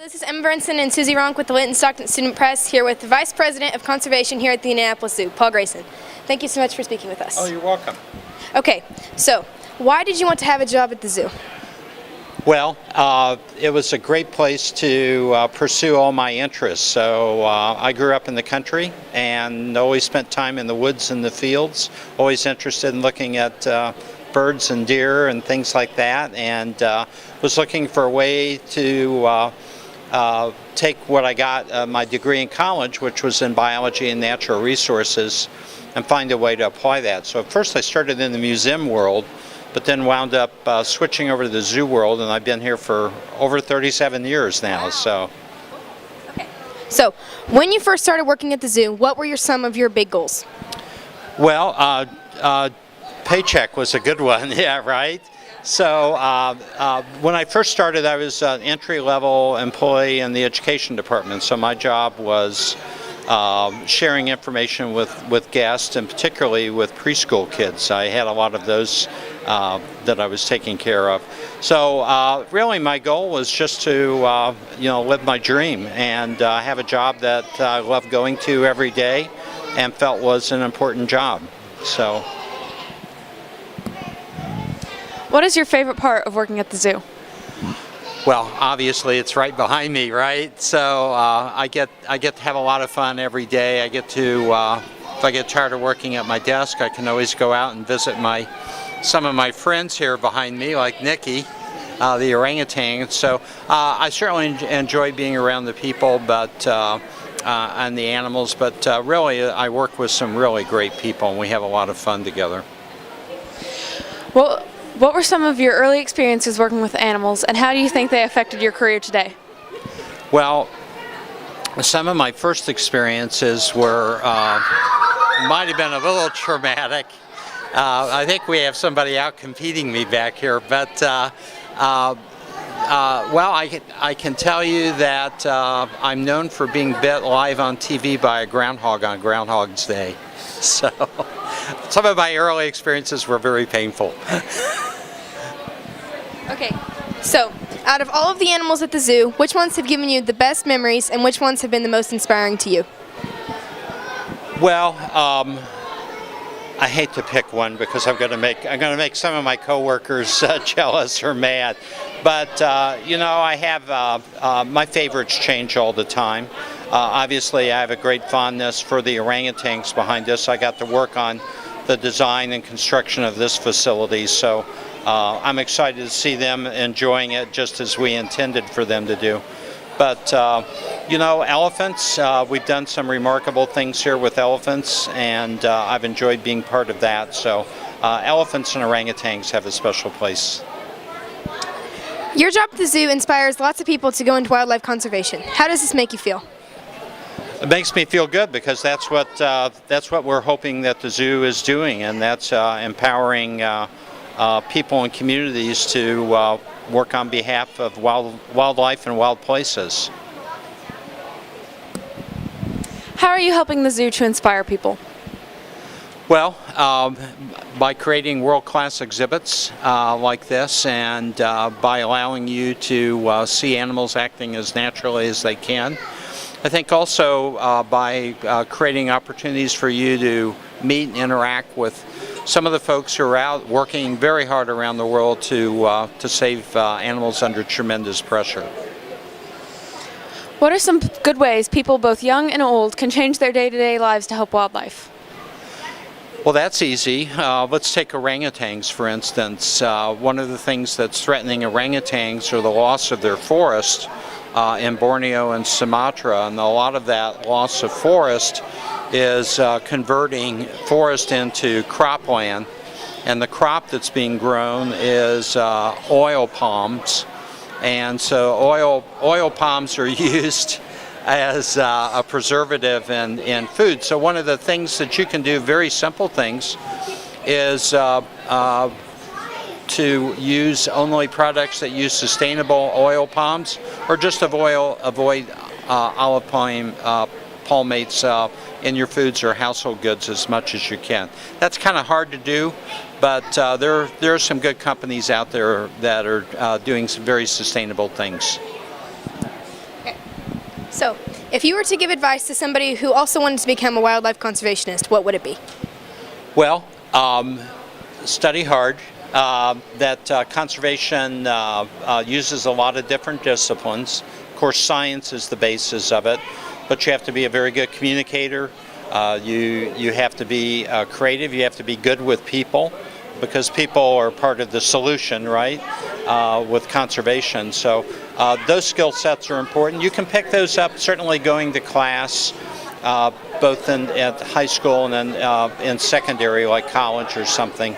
this is Emma Brinson and Susie Ronk with the Linton-Stockton Student Press, here with the Vice President of Conservation here at the Indianapolis Zoo, Paul Grayson. Thank you so much for speaking with us. Oh, you're welcome. Okay, so why did you want to have a job at the zoo? Well, it was a great place to pursue all my interests. So I grew up in the country and always spent time in the woods and the fields, always interested in looking at birds and deer and things like that, and was looking for a way to take what I got, my degree in college, which was in biology and natural resources, and find a way to apply that. So at first I started in the museum world, but then wound up switching over to the zoo world, and I've been here for over 37 years now. Wow. So. Okay. So when you first started working at the zoo, what were some of your big goals? Well, paycheck was a good one, yeah, right? So when I first started, I was an entry-level employee in the education department, so my job was sharing information with guests, and particularly with preschool kids. I had a lot of those that I was taking care of. So really my goal was just to live my dream and have a job that I loved going to every day and felt was an important job. So. What is your favorite part of working at the zoo? Well, obviously it's right behind me, right? So I get to have a lot of fun every day. I get to, if I get tired of working at my desk, I can always go out and visit some of my friends here behind me, like Nikki, the orangutan. So I certainly enjoy being around the people, and the animals. But really, I work with some really great people, and we have a lot of fun together. Well, what were some of your early experiences working with animals, and how do you think they affected your career today? Well, some of my first experiences were, might have been a little traumatic. I think we have somebody out competing me back here, but well, I can tell you that I'm known for being bit live on TV by a groundhog on Groundhog's Day. So some of my early experiences were very painful. Okay, so out of all of the animals at the zoo, which ones have given you the best memories and which ones have been the most inspiring to you? Well, I hate to pick one because I'm going to make some of my coworkers jealous or mad. But I have my favorites change all the time. Obviously, I have a great fondness for the orangutans behind us. I got to work on the design and construction of this facility, so I'm excited to see them enjoying it just as we intended for them to do. But elephants, we've done some remarkable things here with elephants, and I've enjoyed being part of that. So elephants and orangutans have a special place. Your job at the zoo inspires lots of people to go into wildlife conservation. How does this make you feel? It makes me feel good because that's what we're hoping that the zoo is doing, and that's empowering people and communities to work on behalf of wildlife and wild places. How are you helping the zoo to inspire people? Well, by creating world-class exhibits like this, and by allowing you to see animals acting as naturally as they can. I think also by creating opportunities for you to meet and interact with some of the folks who are out working very hard around the world to save animals under tremendous pressure. What are some good ways people, both young and old, can change their day-to-day lives to help wildlife? Well, that's easy. Let's take orangutans, for instance. One of the things that's threatening orangutans are the loss of their forest in Borneo and Sumatra, and a lot of that loss of forest is converting forest into cropland, and the crop that's being grown is oil palms, and so oil palms are used as a preservative in food. So one of the things that you can do, very simple things, is to use only products that use sustainable oil palms, or just avoid olive palmates in your foods or household goods as much as you can. That's kind of hard to do, but there are some good companies out there that are doing some very sustainable things. So, if you were to give advice to somebody who also wanted to become a wildlife conservationist, what would it be? Well, study hard. Conservation uses a lot of different disciplines. Of course, science is the basis of it, but you have to be a very good communicator. You have to be creative. You have to be good with people, because people are part of the solution, right, with conservation. So those skill sets are important. You can pick those up certainly going to class, both at high school and then in secondary, like college or something.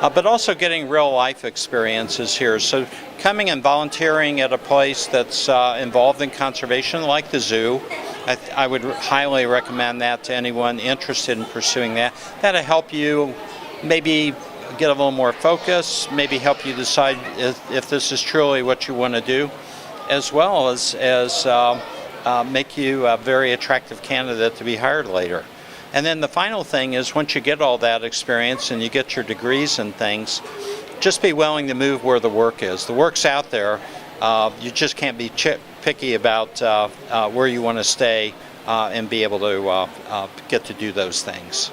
But also getting real life experiences here. So coming and volunteering at a place that's involved in conservation, like the zoo, I would highly recommend that to anyone interested in pursuing that. That'll help you maybe get a little more focus, maybe help you decide if this is truly what you want to do, as well as make you a very attractive candidate to be hired later. And then the final thing is, once you get all that experience and you get your degrees and things, just be willing to move where the work is. The work's out there. You just can't be picky about where you want to stay and be able to get to do those things.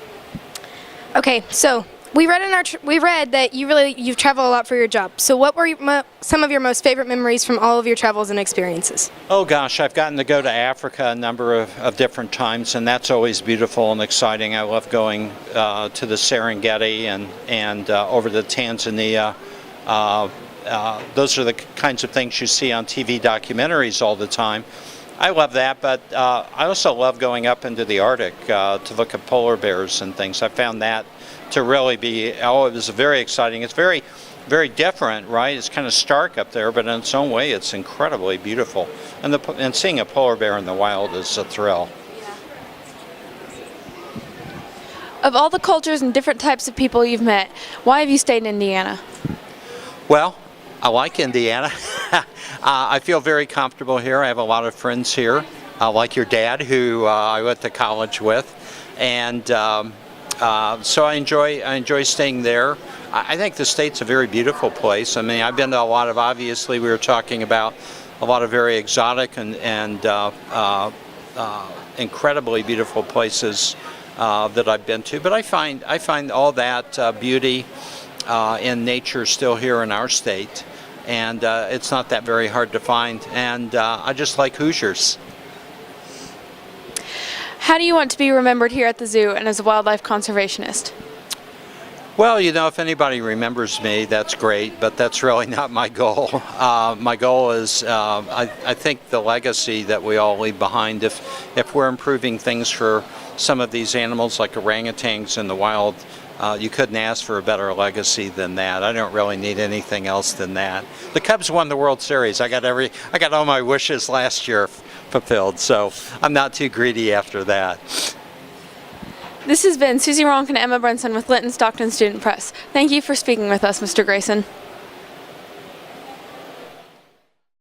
Okay, so we read that you've traveled a lot for your job. So what were some of your most favorite memories from all of your travels and experiences? Oh gosh, I've gotten to go to Africa a number of different times, and that's always beautiful and exciting. I love going to the Serengeti and over to Tanzania. Those are the kinds of things you see on TV documentaries all the time. I love that, but I also love going up into the Arctic to look at polar bears and things. I found that to really be, it was very exciting. It's very, very different, right? It's kind of stark up there, but in its own way, it's incredibly beautiful. And seeing a polar bear in the wild is a thrill. Of all the cultures and different types of people you've met, why have you stayed in Indiana? Well, I like Indiana. I feel very comfortable here. I have a lot of friends here, like your dad, who I went to college with, and so I enjoy staying there. I think the state's a very beautiful place. I mean, I've been to a lot of, obviously, we were talking about a lot of very exotic and incredibly beautiful places that I've been to. But I find all that beauty in nature still here in our state, and it's not that very hard to find. And I just like Hoosiers. How do you want to be remembered here at the zoo and as a wildlife conservationist? Well, you know, if anybody remembers me, that's great, but that's really not my goal. My goal is, I think, the legacy that we all leave behind. If we're improving things for some of these animals, like orangutans in the wild, you couldn't ask for a better legacy than that. I don't really need anything else than that. The Cubs won the World Series. I got all my wishes last year fulfilled, so I'm not too greedy after that. This has been Susie Ronk and Emma Brunson with Linton-Stockton Student Press. Thank you for speaking with us, Mr. Grayson.